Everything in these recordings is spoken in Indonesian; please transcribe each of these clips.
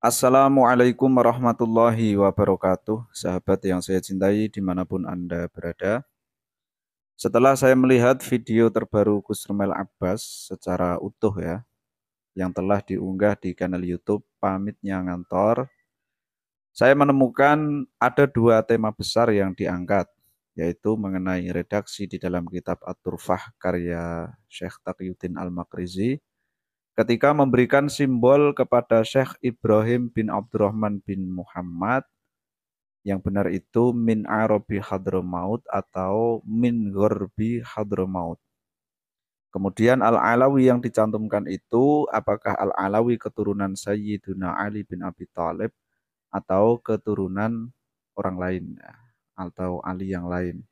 Assalamualaikum warahmatullahi wabarakatuh, sahabat yang saya cintai dimanapun Anda berada. Setelah saya melihat video terbaru Gus Rumel Abbas secara utuh ya, yang telah diunggah di kanal YouTube Pamitnya Ngantor, saya menemukan ada dua tema besar yang diangkat, yaitu mengenai redaksi di dalam kitab At-Turfah karya Syekh Taqiyuddin Al-Makrizi, ketika memberikan simbol kepada Syekh Ibrahim bin Abdurrahman bin Muhammad. Yang benar itu min Arabi Hadramaut atau min Gorbi Hadramaut. Kemudian Al-Alawi yang dicantumkan itu apakah Al-Alawi keturunan Sayyiduna Ali bin Abi Thalib atau keturunan orang lain ya, atau Ali yang lain.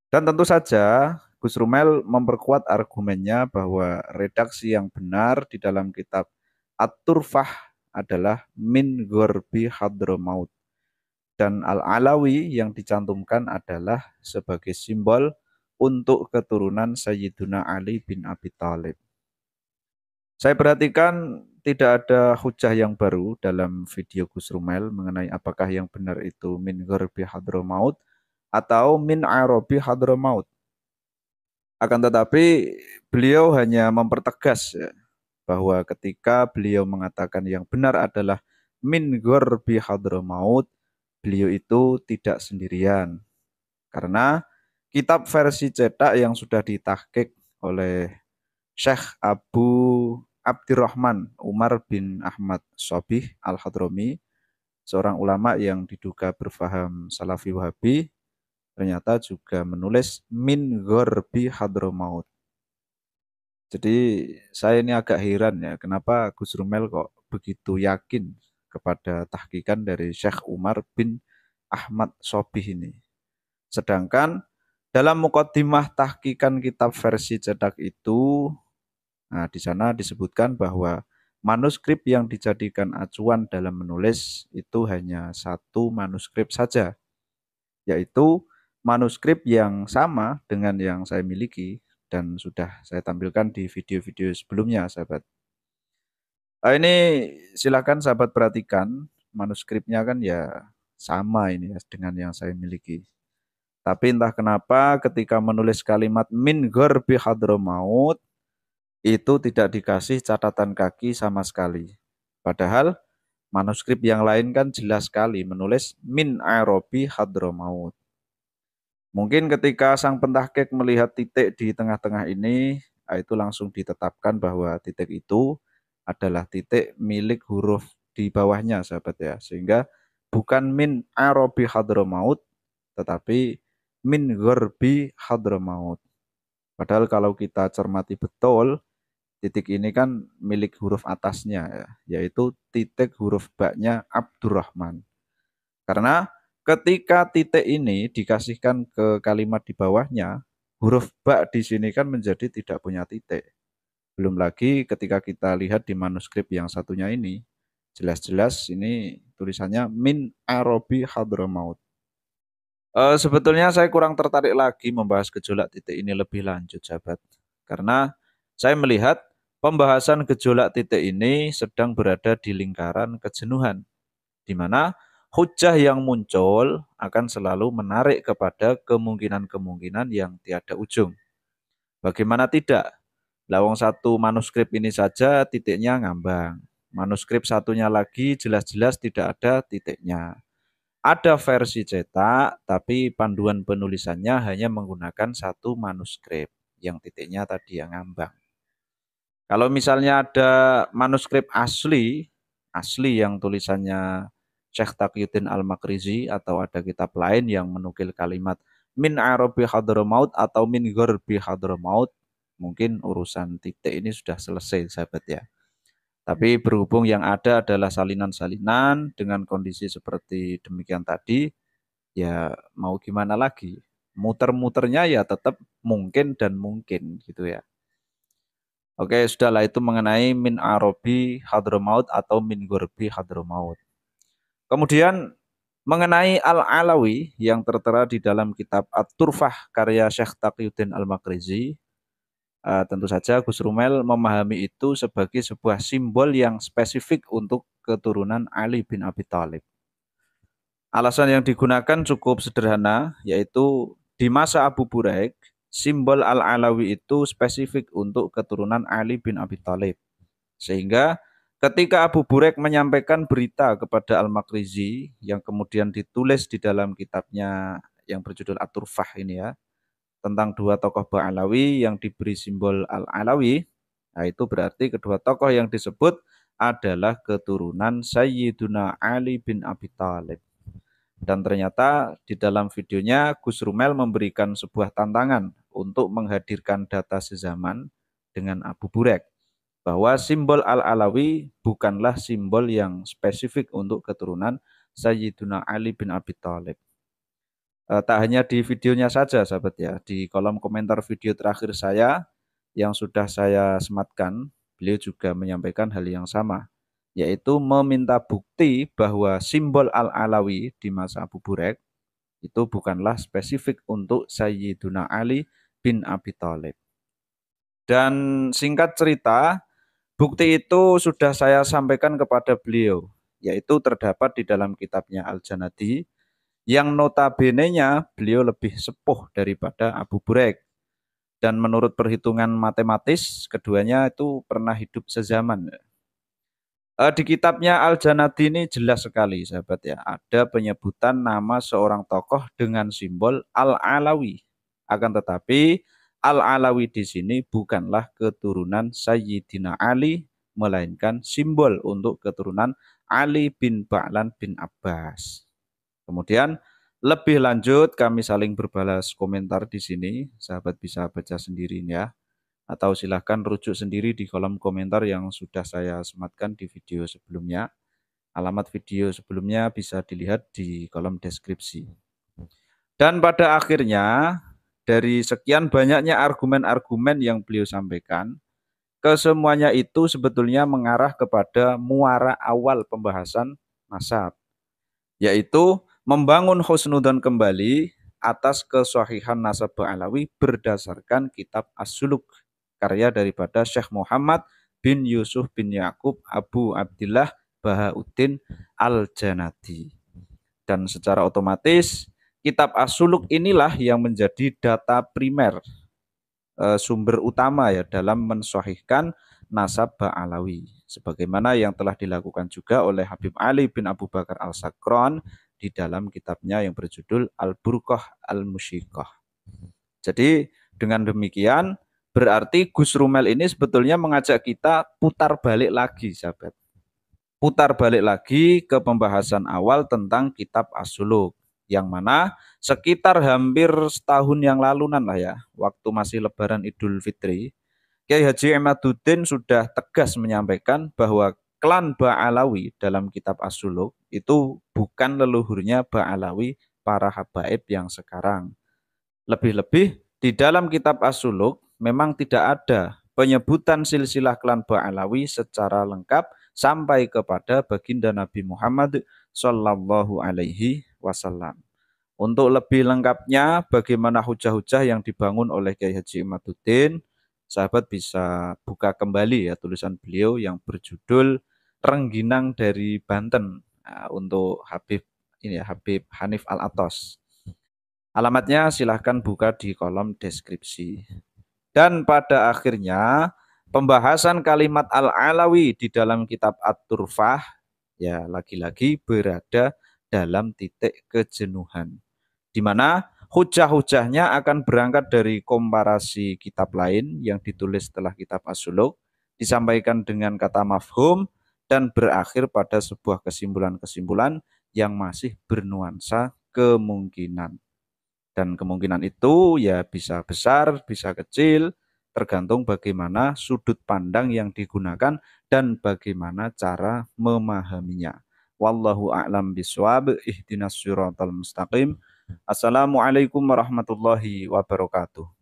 Dan tentu saja Gus Rumel memperkuat argumennya bahwa redaksi yang benar di dalam kitab At-Turfah adalah min Gorbi Hadramaut. Dan Al-Alawi yang dicantumkan adalah sebagai simbol untuk keturunan Sayyiduna Ali bin Abi Thalib. Saya perhatikan tidak ada hujah yang baru dalam video Gus Rumel mengenai apakah yang benar itu min Gharbi Hadramaut atau min Arabi Hadramaut. Akan tetapi beliau hanya mempertegas ya, bahwa ketika beliau mengatakan yang benar adalah min Gharbi Hadramaut, beliau itu tidak sendirian. Karena kitab versi cetak yang sudah ditahqiq oleh Syekh Abu Abdurrahman Umar bin Ahmad Sobih Al-Hadrami, seorang ulama yang diduga berfaham Salafi Wahabi, ternyata juga menulis min Gharbi Hadramaut. Jadi saya ini agak heran ya, kenapa Gus Rumel kok begitu yakin kepada tahqiqan dari Syekh Umar bin Ahmad Sobih ini. Sedangkan dalam mukaddimah tahqiqan kitab versi cetak itu, nah di sana disebutkan bahwa manuskrip yang dijadikan acuan dalam menulis itu hanya satu manuskrip saja, yaitu manuskrip yang sama dengan yang saya miliki dan sudah saya tampilkan di video-video sebelumnya, sahabat. Ini silakan sahabat perhatikan, manuskripnya kan ya sama ini ya dengan yang saya miliki. Tapi entah kenapa ketika menulis kalimat min gharbi hadramaut itu tidak dikasih catatan kaki sama sekali. Padahal manuskrip yang lain kan jelas sekali menulis min Arabi hadramaut. Mungkin ketika sang pentahqiq melihat titik di tengah-tengah ini, itu langsung ditetapkan bahwa titik itu adalah titik milik huruf di bawahnya, sahabat ya. Sehingga bukan min Arabi hadramaut, tetapi min gharbi hadramaut. Padahal kalau kita cermati betul, titik ini kan milik huruf atasnya ya, yaitu titik huruf ba-nya Abdurrahman. Karena ketika titik ini dikasihkan ke kalimat di bawahnya, huruf ba di sini kan menjadi tidak punya titik. Belum lagi ketika kita lihat di manuskrip yang satunya ini, jelas-jelas ini tulisannya min Arabi hadramaut. Sebetulnya saya kurang tertarik lagi membahas gejolak titik ini lebih lanjut, sahabat. Karena saya melihat pembahasan gejolak titik ini sedang berada di lingkaran kejenuhan, di mana hujah yang muncul akan selalu menarik kepada kemungkinan-kemungkinan yang tiada ujung. Bagaimana tidak? Lawang satu manuskrip ini saja titiknya ngambang. Manuskrip satunya lagi jelas-jelas tidak ada titiknya. Ada versi cetak, tapi panduan penulisannya hanya menggunakan satu manuskrip yang titiknya tadi yang ngambang. Kalau misalnya ada manuskrip asli, asli yang tulisannya Syekh Taqiyuddin Al-Makrizi atau ada kitab lain yang menukil kalimat min Arabi Hadramaut atau min Gharbi Hadramaut, mungkin urusan titik ini sudah selesai, sahabat ya. Tapi berhubung yang ada adalah salinan-salinan dengan kondisi seperti demikian tadi, ya mau gimana lagi? Muter-muternya ya tetap mungkin dan mungkin gitu ya. Oke, sudahlah itu mengenai min Arabi Hadramaut atau min Gharbi Hadramaut. Kemudian mengenai Al-Alawi yang tertera di dalam kitab At-Turfah karya Syekh Taqiyuddin Al-Makrizi, tentu saja Gus Rumel memahami itu sebagai sebuah simbol yang spesifik untuk keturunan Ali bin Abi Thalib. Alasan yang digunakan cukup sederhana, yaitu di masa Abu Buraik, simbol Al-Alawi itu spesifik untuk keturunan Ali bin Abi Thalib. Sehingga ketika Abu Buraik menyampaikan berita kepada Al-Makrizi yang kemudian ditulis di dalam kitabnya yang berjudul At-Turfah ini ya, tentang dua tokoh Ba'alawi yang diberi simbol Al-Alawi, nah itu berarti kedua tokoh yang disebut adalah keturunan Sayyiduna Ali bin Abi Thalib. Dan ternyata di dalam videonya Gus Rumel memberikan sebuah tantangan untuk menghadirkan data sezaman dengan Abu Buraik, bahwa simbol Al-Alawi bukanlah simbol yang spesifik untuk keturunan Sayyiduna Ali bin Abi Thalib. Tak hanya di videonya saja sahabat ya, di kolom komentar video terakhir saya yang sudah saya sematkan, beliau juga menyampaikan hal yang sama, yaitu meminta bukti bahwa simbol Al-Alawi di masa Abu Buraik itu bukanlah spesifik untuk Sayyiduna Ali bin Abi Thalib. Dan singkat cerita, bukti itu sudah saya sampaikan kepada beliau, yaitu terdapat di dalam kitabnya Al-Janadi, yang notabene-nya beliau lebih sepuh daripada Abu Buraik. Dan menurut perhitungan matematis, keduanya itu pernah hidup sezaman. Di kitabnya Al-Janadi ini jelas sekali sahabat ya, ada penyebutan nama seorang tokoh dengan simbol Al-Alawi. Akan tetapi Al-Alawi di sini bukanlah keturunan Sayyidina Ali, melainkan simbol untuk keturunan Ali bin Ba'lan bin Abbas. Kemudian lebih lanjut kami saling berbalas komentar di sini, sahabat bisa baca sendiri ya. Atau silahkan rujuk sendiri di kolom komentar yang sudah saya sematkan di video sebelumnya. Alamat video sebelumnya bisa dilihat di kolom deskripsi. Dan pada akhirnya, dari sekian banyaknya argumen-argumen yang beliau sampaikan, kesemuanya itu sebetulnya mengarah kepada muara awal pembahasan nasab, yaitu membangun husnudzon kembali atas kesahihan nasab Ba'alawi berdasarkan kitab As-Suluk, karya daripada Syekh Muhammad bin Yusuf bin Yakub Abu Abdillah Bahauddin Al-Janadi. Dan secara otomatis kitab As-Suluk inilah yang menjadi data primer, sumber utama ya dalam mensahihkan nasab Ba'alawi, sebagaimana yang telah dilakukan juga oleh Habib Ali bin Abu Bakar Al-Sakron di dalam kitabnya yang berjudul Al-Burqah Al-Musyiqah. Jadi dengan demikian berarti Gus Rumel ini sebetulnya mengajak kita putar balik lagi sahabat. Putar balik lagi ke pembahasan awal tentang kitab As-Suluk, yang mana sekitar hampir setahun yang lalunan lah ya, waktu masih lebaran Idul Fitri, Kiai Haji Imaduddin sudah tegas menyampaikan bahwa klan Ba'alawi dalam kitab As-Suluk itu bukan leluhurnya Ba'alawi para habaib yang sekarang. Lebih-lebih di dalam kitab As-Suluk memang tidak ada penyebutan silsilah klan Ba'alawi secara lengkap sampai kepada baginda Nabi Muhammad Shallallahu Alaihi Wasallam. Untuk lebih lengkapnya bagaimana hujah-hujah yang dibangun oleh Kiai Haji Imaduddin, sahabat bisa buka kembali ya tulisan beliau yang berjudul Rengginang dari Banten, untuk Habib ini ya, Habib Hanif Al-Atos. Alamatnya silahkan buka di kolom deskripsi. Dan pada akhirnya pembahasan kalimat Al-Alawi di dalam kitab At-Turfah ya lagi-lagi berada dalam titik kejenuhan, di mana hujah-hujahnya akan berangkat dari komparasi kitab lain yang ditulis setelah kitab As-Suluk, disampaikan dengan kata mafhum, dan berakhir pada sebuah kesimpulan-kesimpulan yang masih bernuansa kemungkinan. Dan kemungkinan itu ya bisa besar, bisa kecil, tergantung bagaimana sudut pandang yang digunakan dan bagaimana cara memahaminya. Wallahu a'lam bishawab. Ihdinas siratal mustaqim. Assalamualaikum warahmatullahi wabarakatuh.